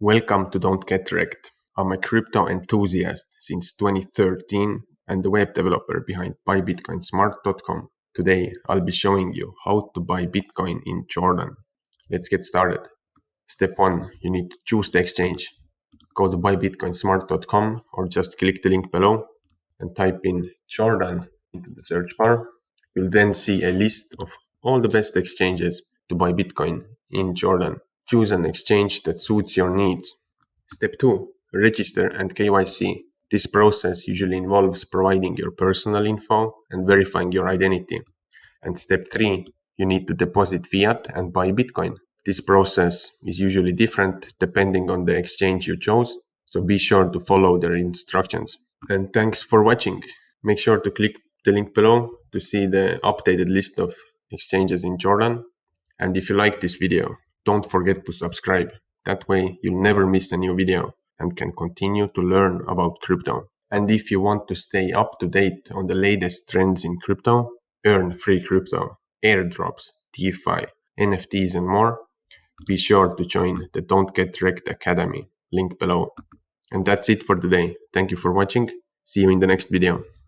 Welcome to dontgetrekt. I'm a crypto enthusiast since 2013 and the web developer behind buybitcoinsmart.com. Today, I'll be showing you how to buy Bitcoin in Jordan. Let's get started. Step 1. You need to choose the exchange. Go to buybitcoinsmart.com or just click the link below and type in Jordan into the search bar. You'll then see a list of all the best exchanges to buy Bitcoin in Jordan. Choose an exchange that suits your needs. Step 2. Register and KYC. This process usually involves providing your personal info and verifying your identity. And step 3. You need to deposit fiat and buy Bitcoin. This process is usually different depending on the exchange you chose, so be sure to follow their instructions. And thanks for watching. Make sure to click the link below to see the updated list of exchanges in Jordan. And if you like this video, don't forget to subscribe. That way you'll never miss a new video and can continue to learn about crypto. And if you want to stay up to date on the latest trends in crypto, earn free crypto, airdrops, DeFi, NFTs and more, be sure to join the Don't Get Wrecked Academy, link below. And that's it for today. Thank you for watching. See you in the next video.